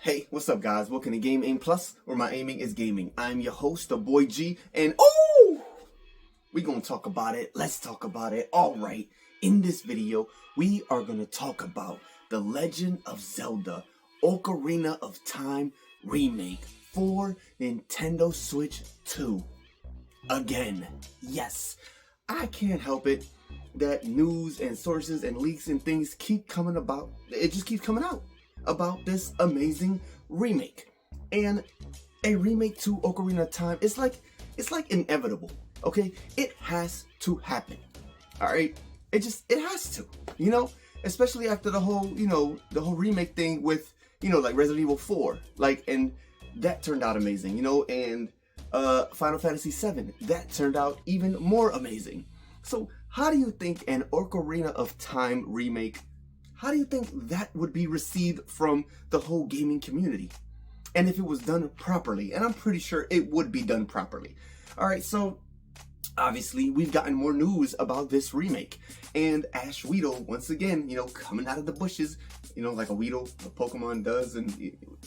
Hey, what's up guys? Welcome to Game Aim Plus, where my aiming is gaming. I'm your host, the boy G, and we gonna talk about it. Let's talk about it. Alright, in this video, we are gonna talk about The Legend of Zelda Ocarina of Time remake for Nintendo Switch 2. Again, yes, I can't help it that news and sources and leaks and things keep coming about. It just keeps coming out about this amazing remake. And a remake to Ocarina of Time, it's like inevitable, okay? It has to happen, all right? It has to, especially after the whole remake thing with, like Resident Evil 4, and that turned out amazing, and Final Fantasy 7, that turned out even more amazing. So how do you think an Ocarina of Time remake, how do you think that would be received from the whole gaming community? And if it was done properly, and I'm pretty sure it would be done properly. All right, so obviously we've gotten more news about this remake. And Ash Weedle, once again, coming out of the bushes, like a Weedle, a Pokemon does. And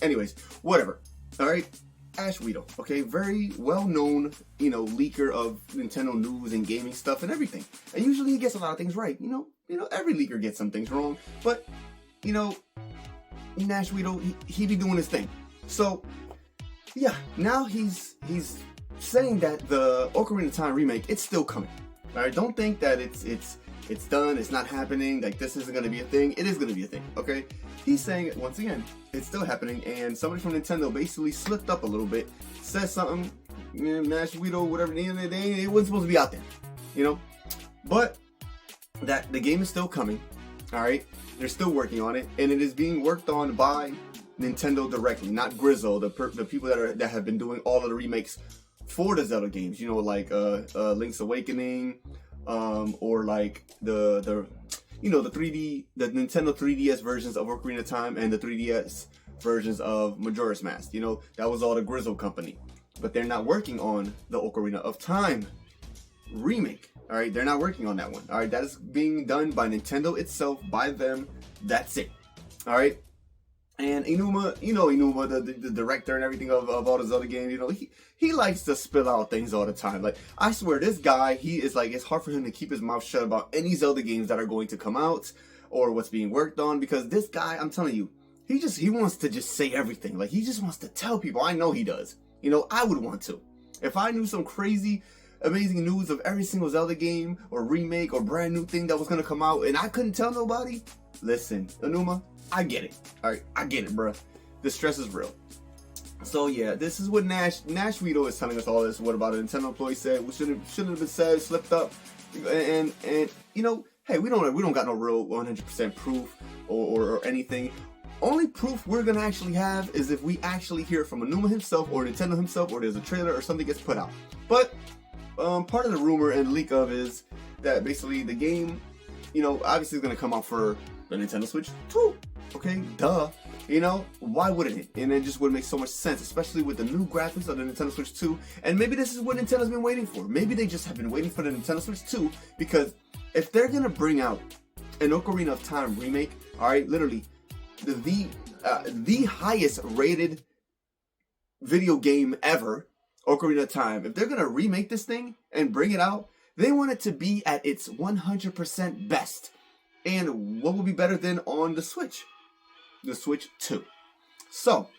anyways, whatever. All right, Ash Weedle, okay, very well-known, leaker of Nintendo news and gaming stuff and everything. And usually he gets a lot of things right, every leaker gets some things wrong, but, Ash Weedle, he be doing his thing. So, yeah, now he's saying that the Ocarina of Time remake, it's still coming. All right, don't think that it's done, it's not happening, like this isn't gonna be a thing. It is gonna be a thing, okay? He's saying it once again, it's still happening, and somebody from Nintendo basically slipped up a little bit, said something, Ash Weedle, whatever, it wasn't supposed to be out there, But that the game is still coming, all right? They're still working on it, and it is being worked on by Nintendo directly, not Grizzle, the people that have been doing all of the remakes for the Zelda games, like Link's Awakening, or like the 3D, the Nintendo 3DS versions of Ocarina of Time and the 3DS versions of Majora's Mask. That was all the Grizzle company, but they're not working on the Ocarina of Time remake. All right, they're not working on that one. All right, that is being done by Nintendo itself, by them. That's it. All right. And Inuma, the director and everything of all the Zelda games, he likes to spill out things all the time. Like, I swear, this guy, he is like, it's hard for him to keep his mouth shut about any Zelda games that are going to come out or what's being worked on, because this guy, I'm telling you, he wants to just say everything. Like, he just wants to tell people. I know he does. I would want to. If I knew some crazy, amazing news of every single Zelda game or remake or brand new thing that was going to come out and I couldn't tell nobody, listen, Inuma, I get it. All right, I get it, bruh. The stress is real. So yeah, this is what Nash Weedle is telling us all this. What about a Nintendo employee said? We shouldn't have been said, slipped up, and hey, we don't got no real 100% proof or anything. Only proof we're gonna actually have is if we actually hear from Inuma himself or Nintendo himself, or there's a trailer or something gets put out. But part of the rumor and leak of is that basically the game, obviously is gonna come out for the Nintendo Switch 2. Okay, duh. Why wouldn't it? And it just would make so much sense, especially with the new graphics of the Nintendo Switch 2. And maybe this is what Nintendo's been waiting for. Maybe they just have been waiting for the Nintendo Switch 2, because if they're gonna bring out an Ocarina of Time remake, all right, literally the highest rated video game ever, Ocarina of Time. If they're gonna remake this thing and bring it out, they want it to be at its 100% best. And what would be better than on the Switch? The Switch 2. So,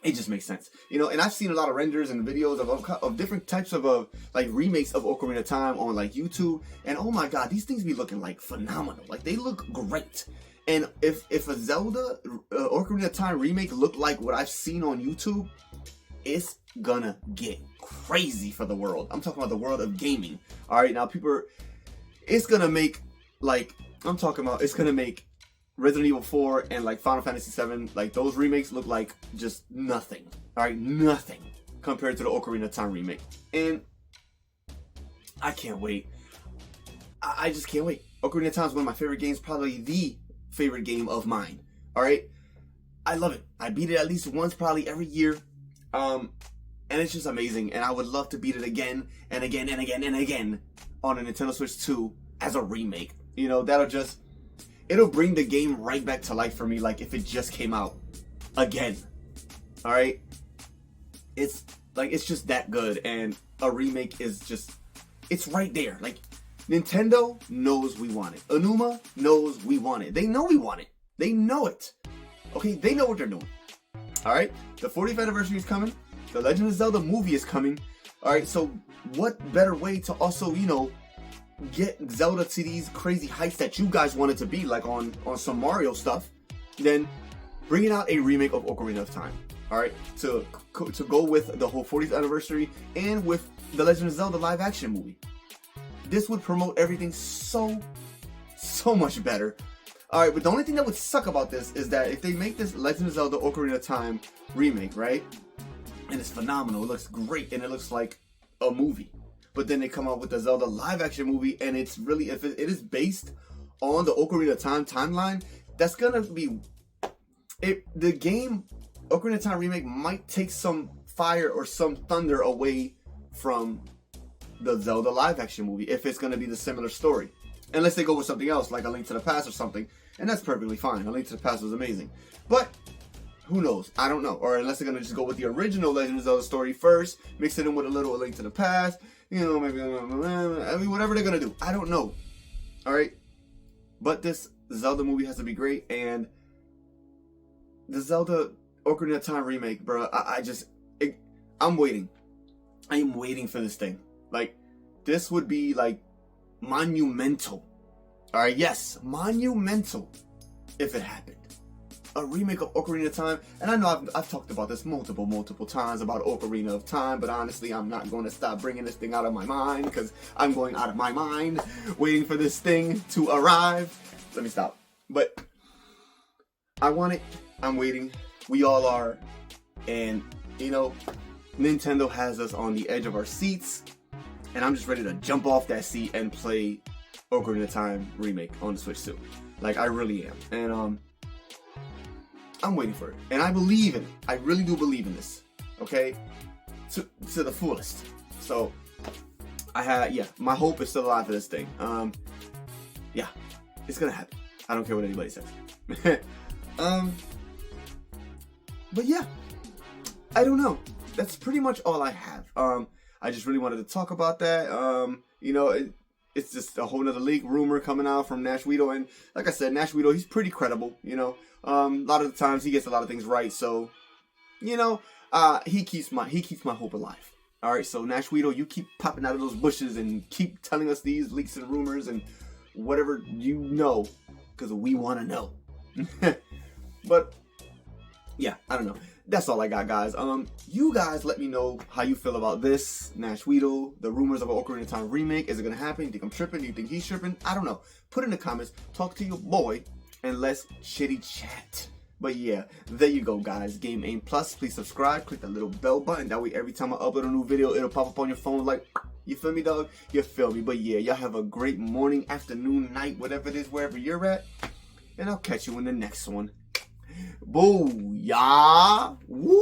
it just makes sense. And I've seen a lot of renders and videos of different types of like remakes of Ocarina of Time on like YouTube. And oh my god, these things be looking like phenomenal. Like, they look great. And if a Zelda Ocarina of Time remake looked like what I've seen on YouTube, it's gonna get crazy for the world. I'm talking about the world of gaming. Alright, now it's gonna make, like, it's gonna make Resident Evil 4 and like Final Fantasy 7, like those remakes look like just nothing. Alright, nothing compared to the Ocarina of Time remake. And I can't wait. I just can't wait. Ocarina of Time is one of my favorite games, probably the favorite game of mine. Alright? I love it. I beat it at least once, probably every year. And it's just amazing. And I would love to beat it again and again and again and again on a Nintendo Switch 2 as a remake. That'll just, it'll bring the game right back to life for me, like if it just came out again. All right, it's just that good, and a remake is just, it's right there. Like, Nintendo knows we want it. Aonuma knows we want it. They know we want it. They know it. Okay, they know what they're doing. All right, the 40th anniversary is coming. The Legend of Zelda movie is coming. All right, so what better way to also, you know, get Zelda to these crazy heights that you guys want it to be, like on some Mario stuff, than bringing out a remake of Ocarina of Time. All right, to go with the whole 40th anniversary and with the Legend of Zelda live action movie. This would promote everything so much better. All right, but the only thing that would suck about this is that if they make this Legend of Zelda Ocarina of Time remake, right, and it's phenomenal, it looks great, and it looks like a movie, but then they come out with the Zelda live action movie, and it's really, if it is based on the Ocarina of Time timeline, that's gonna be, the game Ocarina of Time remake might take some fire or some thunder away from the Zelda live action movie if it's gonna be the similar story. Unless they go with something else, like A Link to the Past or something, and that's perfectly fine. A Link to the Past was amazing. But who knows? I don't know. Or unless they're gonna just go with the original Legend of Zelda story first, mix it in with a little A Link to the Past, you know, maybe, I mean, whatever they're gonna do. I don't know. All right? But this Zelda movie has to be great, and the Zelda Ocarina of Time remake, bro, I'm waiting. I am waiting for this thing. Like, this would be, like, monumental. All right, yes, monumental if it happened. A remake of Ocarina of Time, and I know I've talked about this multiple times about Ocarina of Time, but honestly, I'm not going to stop bringing this thing out of my mind, because I'm going out of my mind waiting for this thing to arrive. Let me stop. But I want it. I'm waiting. We all are. And, you know, Nintendo has us on the edge of our seats, and I'm just ready to jump off that seat and play Ocarina of Time remake on the Switch too. Like, I really am. And I'm waiting for it. And I believe in it. I really do believe in this. Okay? To the fullest. So, my hope is still alive for this thing. Yeah. It's gonna happen. I don't care what anybody says. But yeah. I don't know. That's pretty much all I have. I just really wanted to talk about that. You know, it's just a whole nother leak rumor coming out from Nash Weedle, and like I said, Nash Weedle, he's pretty credible. You know, a lot of the times he gets a lot of things right, so you know, he keeps my hope alive. All right, so Nash Weedle, you keep popping out of those bushes and keep telling us these leaks and rumors and whatever you know, because we want to know. But yeah, I don't know. That's all I got, guys. You guys let me know how you feel about this, Nash Weedle, the rumors of an Ocarina of Time remake. Is it gonna happen? Do you think I'm tripping? Do you think he's tripping? I don't know. Put in the comments, talk to your boy, and let's chitty chat. But yeah, there you go, guys. Game Aim Plus. Please subscribe. Click that little bell button. That way, every time I upload a new video, it'll pop up on your phone like, you feel me, dog? You feel me? But yeah, y'all have a great morning, afternoon, night, whatever it is, wherever you're at. And I'll catch you in the next one. Booyah! Woo!